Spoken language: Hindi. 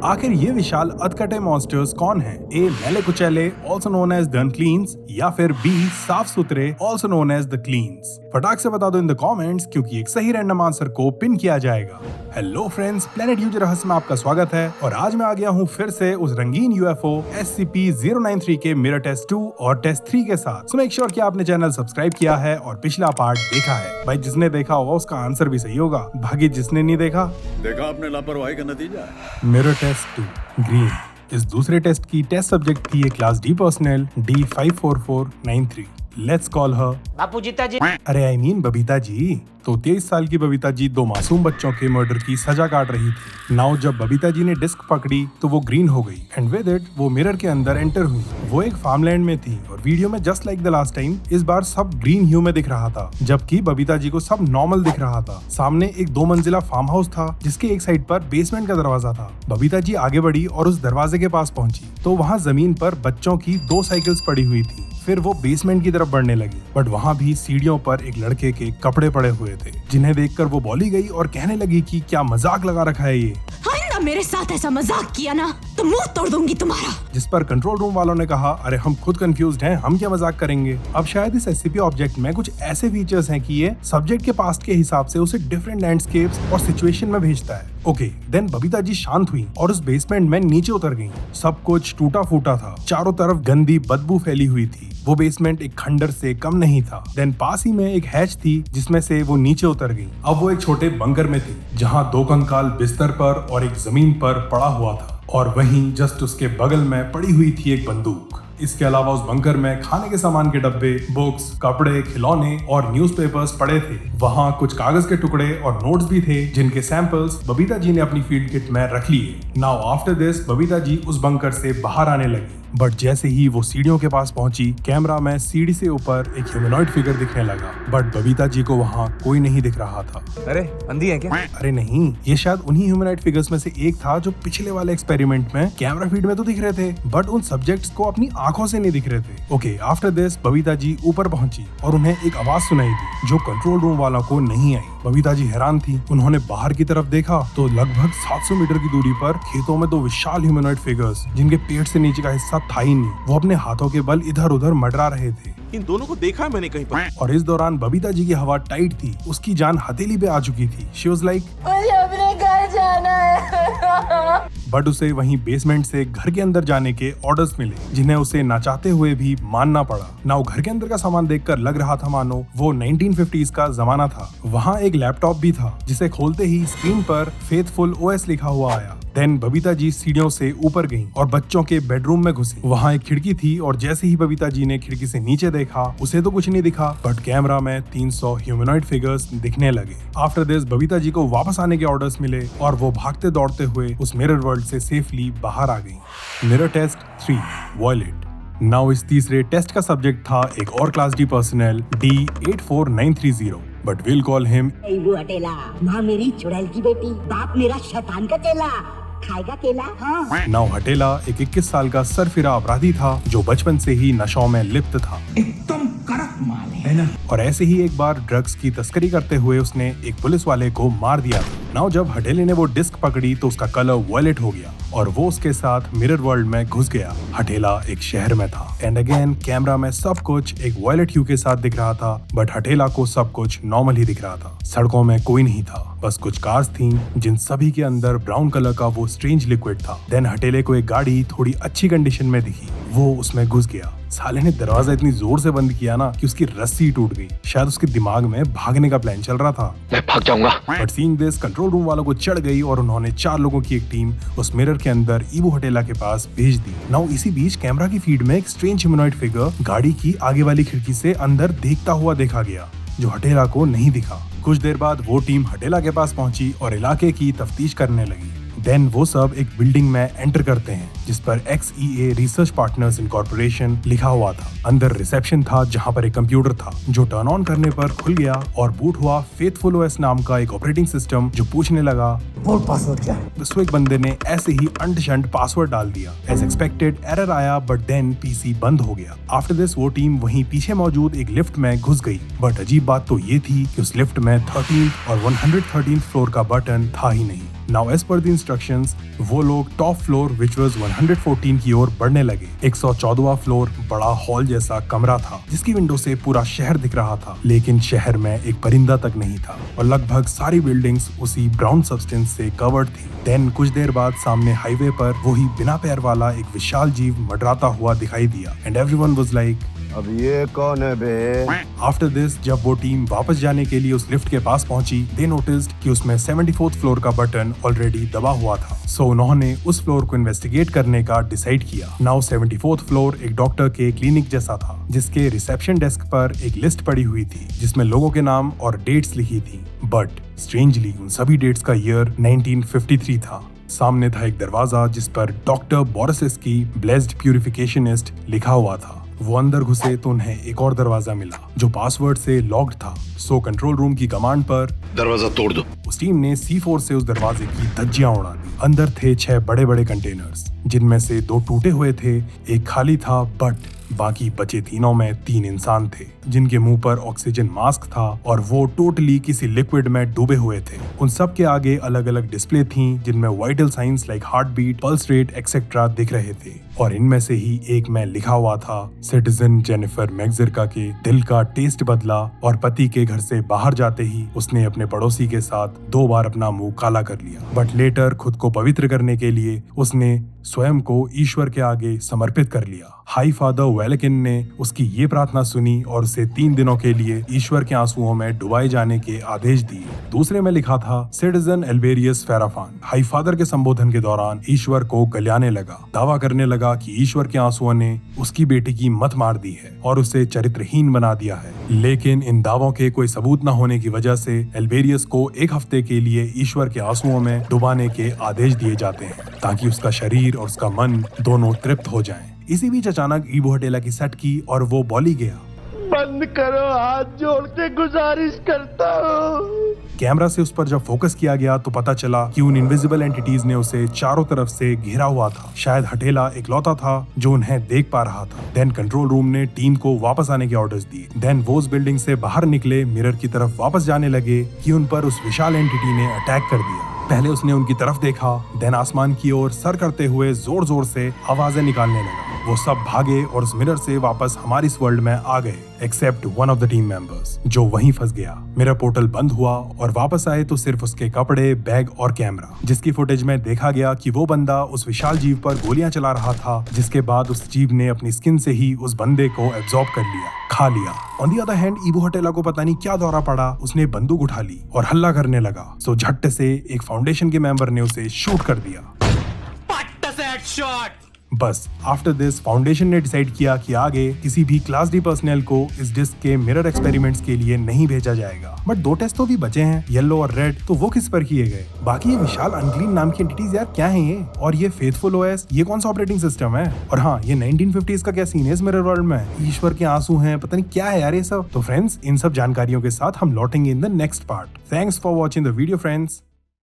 आखिर ये विशाल अधकटे मॉन्स्टर्स कौन हैं? ए मैले कुचैले also known as the uncleans या फिर बी साफ सुथरे also known as the cleans? फटाक से बता दो इन द कमेंट्स, क्योंकि एक सही रैंडम आंसर को पिन किया जाएगा। हेलो फ्रेंड्स, प्लेनेट यूज रहस्य में आपका स्वागत है और आज मैं आ गया हूँ फिर से उस रंगीन यूएफओ SCP-093 के मिरर टेस्ट 2 और टेस्ट 3 के साथ। सो मेक श्योर कि आपने चैनल सब्सक्राइब किया है और पिछला पार्ट देखा है। भाई जिसने देखा होगा उसका आंसर भी सही होगा, बाकी जिसने नहीं देखा आपने लापरवाही का नतीजा है। Mirror test 2 green. इस दूसरे टेस्ट की टेस्ट सब्जेक्ट थी एक class D personal D54493। Let's call her Bapu Jeeta ji. अरे आई मीन बबीता जी। तो 23 साल की बबीता जी दो मासूम बच्चों के मर्डर की सजा काट रही थी। नाउ जब बबीता जी ने डिस्क पकड़ी तो वो ग्रीन हो गई एंड विद इट वो मिरर के अंदर एंटर हुई। वो एक फार्मलैंड में थी और वीडियो में just like the last time इस बार सब ग्रीन ह्यू में दिख रहा था, जबकि बबीता जी को सब नॉर्मल दिख रहा था। सामने एक 2 मंजिला फार्म हाउस था जिसके एक साइड पर बेसमेंट का दरवाजा था। बबीता जी आगे बढ़ी और उस दरवाजे के पास पहुंची तो वहाँ जमीन पर बच्चों की 2 साइकिल्स पड़ी हुई थी। फिर वो बेसमेंट की तरफ बढ़ने लगी, बट वहाँ भी सीढ़ियों पर एक लड़के के कपड़े पड़े हुए थे, जिन्हें देखकर वो बोली गई और कहने लगी कि क्या मजाक लगा रखा है ये। आइंदा मेरे साथ ऐसा मजाक किया ना तो मुंह तोड़ दूंगी तुम्हारा। जिस पर कंट्रोल रूम वालों ने कहा, अरे हम खुद कंफ्यूज्ड हैं, हम क्या मजाक करेंगे। अब शायद इस SCP ऑब्जेक्ट में कुछ ऐसे फीचर्स हैं कि ये सब्जेक्ट के पास्ट के हिसाब से उसे डिफरेंट लैंडस्केप्स और सिचुएशन में भेजता है। ओके, देन बबीता जी शांत हुई और उस बेसमेंट में नीचे उतर गई। सब कुछ टूटा फूटा था, चारों तरफ गंदी बदबू फैली हुई थी। वो बेसमेंट एक खंडर से कम नहीं था। देन पास ही में एक हैच थी जिसमें से वो नीचे उतर गई। अब वो एक छोटे बंकर में थी जहाँ 2 कंकाल बिस्तर पर और एक जमीन पर पड़ा हुआ था और वहीं जस्ट उसके बगल में पड़ी हुई थी एक बंदूक। इसके अलावा उस बंकर में खाने के सामान के डब्बे, बुक्स, कपड़े, खिलौने और न्यूज़पेपर्स पड़े थे। वहाँ कुछ कागज के टुकड़े और नोट्स भी थे जिनके सैंपल्स बबीता जी ने अपनी फील्ड किट में रख लिए। Now after this Babita ji उस बंकर से बाहर आने लगी, बट जैसे ही वो सीढ़ियों के पास पहुंची, कैमरा में सीढ़ी से ऊपर एक ह्यूमनॉइड फिगर दिखने लगा, बट बबीता जी को वहाँ कोई नहीं दिख रहा था। अरे अंधी है क्या? अरे नहीं, ये शायद उन्हीं ह्यूमनॉइड फिगर्स में से एक था जो पिछले वाले एक्सपेरिमेंट में कैमरा फीड में तो दिख रहे थे, बट उन सब्जेक्ट्स को अपनी आंखों से नहीं दिख रहे थे। Okay, after this Babita ji ऊपर पहुंची और उन्हें एक आवाज सुनाई दी जो कंट्रोल रूम वालों को नहीं आई। बबीता जी हैरान थी। उन्होंने बाहर की तरफ देखा तो लगभग 700 मीटर की दूरी पर खेतों में 2 विशाल ह्यूमनॉइड फिगर्स, जिनके पेट से नीचे का हिस्सा था ही नहीं, वो अपने हाथों के बल इधर उधर मंडरा रहे थे। इन दोनों को देखा है मैंने कहीं पर। और इस दौरान बबीता जी की हवा टाइट थी, उसकी जान हथेली पे आ चुकी थी। शी वाज लाइक मुझे अपने घर जाना है। बट उसे वहीं बेसमेंट से घर के अंदर जाने के ऑर्डर्स मिले, जिन्हें उसे ना चाहते हुए भी मानना पड़ा। नाउ घर के अंदर का सामान देखकर लग रहा था मानो वो 1950s का जमाना था। वहाँ एक लैपटॉप भी था जिसे खोलते ही स्क्रीन पर फेथफुल OS लिखा हुआ आया। देन बबीता जी सीढ़ियों से ऊपर गईं और बच्चों के बेडरूम में घुसी। वहाँ एक खिड़की थी और जैसे ही बबीता जी ने खिड़की से नीचे देखा, उसे तो कुछ नहीं दिखा, बट कैमरा में 300 ह्यूमनॉइड फिगर्स दिखने लगे। आफ्टर दिस बबीता जी को वापस आने के ऑर्डर्स मिले और वो भागते दौड़ते हुए उस मिरर वर्ल्ड से सेफली बाहर आ गई। Mirror test 3 violet. नाउ इस तीसरे टेस्ट का सब्जेक्ट था एक और class D personal D84930, but will call him वो अटेला। माँ मेरी चुड़ैल की बेटी, बाप मेरा शैतान का चेला, खाएगा केला। हाँ। नाउ हटेला एक 21 साल का सरफिरा अपराधी था जो बचपन से ही नशों में लिप्त था। एकदम कड़क माल है ना। और ऐसे ही एक बार ड्रग्स की तस्करी करते हुए उसने एक पुलिस वाले को मार दिया। नाउ जब हटेले ने वो डिस्क पकड़ी तो उसका कलर वॉयलेट हो गया और वो उसके साथ मिरर वर्ल्ड में घुस गया। हटेला एक शहर में था एंड अगेन कैमरा में सब कुछ एक वॉयलेट ह्यू के साथ दिख रहा था, बट हटेला को सब कुछ नॉर्मल ही दिख रहा था। सड़कों में कोई नहीं था, बस कुछ कार्स थीं जिन सभी के अंदर ब्राउन कलर का वो स्ट्रेंज लिक्विड था। देन हटेले को एक गाड़ी थोड़ी अच्छी कंडीशन में दिखी, वो उसमें घुस गया। साले ने दरवाजा इतनी जोर से बंद किया ना कि उसकी रस्सी टूट गई। शायद उसके दिमाग में भागने का प्लान चल रहा था। मैं भाग जाऊंगा। But seeing this control room वालों को चढ़ गई और उन्होंने 4 लोगों की एक टीम उस मिरर के अंदर ईवो हटेला के पास भेज दी। नाउ इसी बीच कैमरा की फीड में एक स्ट्रेंज ह्यूमनॉइड फिगर गाड़ी की आगे वाली खिड़की से अंदर देखता हुआ देखा गया, जो हटेला को नहीं दिखा। कुछ देर बाद वो टीम हटेला के पास पहुंची और इलाके की तफ्तीश करने लगी। देन वो सब एक बिल्डिंग में एंटर करते हैं जिस पर XEA रिसर्च पार्टनर्स इनकॉर्पोरेशन लिखा हुआ था। अंदर रिसेप्शन था जहां पर एक कंप्यूटर था जो टर्न ऑन करने पर खुल गया और बूट हुआ फेथफुल OS नाम का एक ऑपरेटिंग सिस्टम जो पूछने लगा बोल पासवर्ड क्या है। तो एक बंदे ने ऐसे ही अंट-शंट पासवर्ड डाल दिया। एज एक्सपेक्टेड एरर आया, बट देन PC बंद हो गया। आफ्टर दिस वो टीम वहीं पीछे मौजूद एक लिफ्ट में घुस गई, बट अजीब बात तो ये थी कि उस लिफ्ट में 13th और 113th फ्लोर का बटन था ही नहीं। Now as per the instructions वो लोग टॉप फ्लोर विच वाज 114 की ओर बढ़ने लगे। 114वां फ्लोर बड़ा हॉल जैसा कमरा था जिसकी विंडो से पूरा शहर दिख रहा था, लेकिन शहर में एक परिंदा तक नहीं था और लगभग सारी बिल्डिंग्स उसी ब्राउन सब्सटेंस से कवर्ड थी। देन कुछ देर बाद सामने हाईवे पर वही बिना पैर वाला एक विशाल जीव मंडराता हुआ दिखाई दिया एंड एवरीवन वाज लाइक अब ये कौन है बे? आफ्टर दिस जब वो टीम वापस जाने के लिए उस लिफ्ट के पास पहुंची, दे नोटिस्ड कि उसमें 74th फ्लोर का बटन ऑलरेडी दबा हुआ था। सो उन्होंने उस फ्लोर को इन्वेस्टिगेट करने का डिसाइड किया। नाउ 74th फ्लोर एक डॉक्टर के क्लिनिक जैसा था जिसके रिसेप्शन डेस्क पर एक लिस्ट पड़ी हुई थी जिसमें लोगों के नाम और डेट्स लिखी थी, बट स्ट्रेंजली उन सभी डेट्स का ईयर 1953 था। सामने था एक दरवाजा जिस पर डॉक्टर बोरिसस्की ब्लेस्ड प्यूरिफिकेशनिस्ट लिखा हुआ था। वो अंदर घुसे तो उन्हें एक और दरवाजा मिला जो पासवर्ड से लॉक्ड था। सो कंट्रोल रूम की कमांड पर दरवाजा तोड़ दो। उस टीम ने C4 से उस दरवाजे की धज्जियां उड़ा दी। अंदर थे 6 बड़े बड़े कंटेनर्स जिनमें से 2 टूटे हुए थे, एक खाली था, बट बाकी बचे तीनों में 3 इंसान थे जिनके मुंह पर ऑक्सीजन मास्क था और वो टोटली किसी लिक्विड में डूबे हुए थे। उन सब के आगे अलग अलग डिस्प्ले थी जिनमें vital signs like heart beat, pulse rate etcetera दिख रहे थे और इनमें से ही एक में लिखा हुआ था सिटीजन जेनिफर मैग्जिरका के दिल का टेस्ट बदला और पति के घर से बाहर जाते ही उसने अपने पड़ोसी के साथ 2 बार अपना मुंह काला कर लिया, बट लेटर खुद को पवित्र करने के लिए उसने स्वयं को ईश्वर के आगे समर्पित कर लिया। हाई फादर वेलकिन ने उसकी ये प्रार्थना सुनी और उसे 3 दिनों के लिए ईश्वर के आंसुओं में डुबाए जाने के आदेश दिए। दूसरे में लिखा था सिटीजन एल्बेरियस फेराफान हाई फादर के संबोधन के दौरान ईश्वर को गलियाने लगा, दावा करने लगा कि ईश्वर के आंसुओं ने उसकी बेटी की मत मार दी है और उसे चरित्रहीन बना दिया है। लेकिन इन दावों के कोई सबूत न होने की वजह से एल्बेरियस को 1 हफ्ते के लिए ईश्वर के आंसुओं में डुबाने के आदेश दिए जाते हैं ताकि उसका शरीर और उसका मन दोनों तृप्त हो जाएं। इसी बीच अचानक इबो हटेला की सेट की और वो बोली गया, बंद करो, हाथ जोड़ के गुजारिश करता हूँ। कैमरा से उस पर जब फोकस किया गया तो पता चला कि उन इनविजिबल एंटिटीज ने उसे चारों तरफ से घेरा हुआ था। शायद हटेला इकलौता था जो उन्हें देख पा रहा था। देन कंट्रोल रूम ने टीम को वापस आने के ऑर्डर्स दिए। देन वो उस बिल्डिंग से बाहर निकले, मिरर की तरफ वापस जाने लगे कि उन पर उस विशाल एंटिटी ने अटैक कर दिया। पहले उसने उनकी तरफ देखा, देन आसमान की ओर सर करते हुए जोर जोर से आवाजें निकालने लगा। वो सब भागे और उस मिरर से वापस हमारी इस वर्ल्ड में आ गए, except one of the team members जो वहीं फंस गया। मिरर पोर्टल बंद हुआ और वापस आए तो सिर्फ उसके कपड़े, बैग और कैमरा, जिसकी फुटेज में देखा गया कि वो बंदा उस विशाल जीव पर गोलियां चला रहा था, जिसके बाद उस जीव ने अपनी स्किन से ही उस बंदे को एब्जॉर्ब कर लिया, खा लिया। ऑन द अदर हैंड इबो हटेला को पता नहीं क्या दौरा पड़ा, उसने बंदूक उठा ली और हल्ला करने लगा। सो झट से एक फाउंडेशन के मेंबर ने उसे शूट कर दिया। बस आफ्टर दिस फाउंडेशन ने डिसाइड किया कि आगे किसी भी क्लास डी पर्सनल को इस डिस्क के मिरर एक्सपेरिमेंट्स के लिए नहीं भेजा जाएगा। बट 2 टेस्ट तो भी बचे हैं, येलो और रेड, तो वो किस पर किए गए? बाकी ये विशाल अनक्लीन नाम की एंटिटीज यार क्या है ये? और ये फेथफुल ओएस ये कौन सा ऑपरेटिंग सिस्टम है? और हाँ, ये 1950s का क्या सीन है इस मिरर वर्ल्ड में? ईश्वर के आंसू हैं, पता नहीं क्या है यार ये सब। तो फ्रेंड्स, इन सब जानकारियों के साथ हम लौटेंगे in the next part. Thanks for watching the video friends.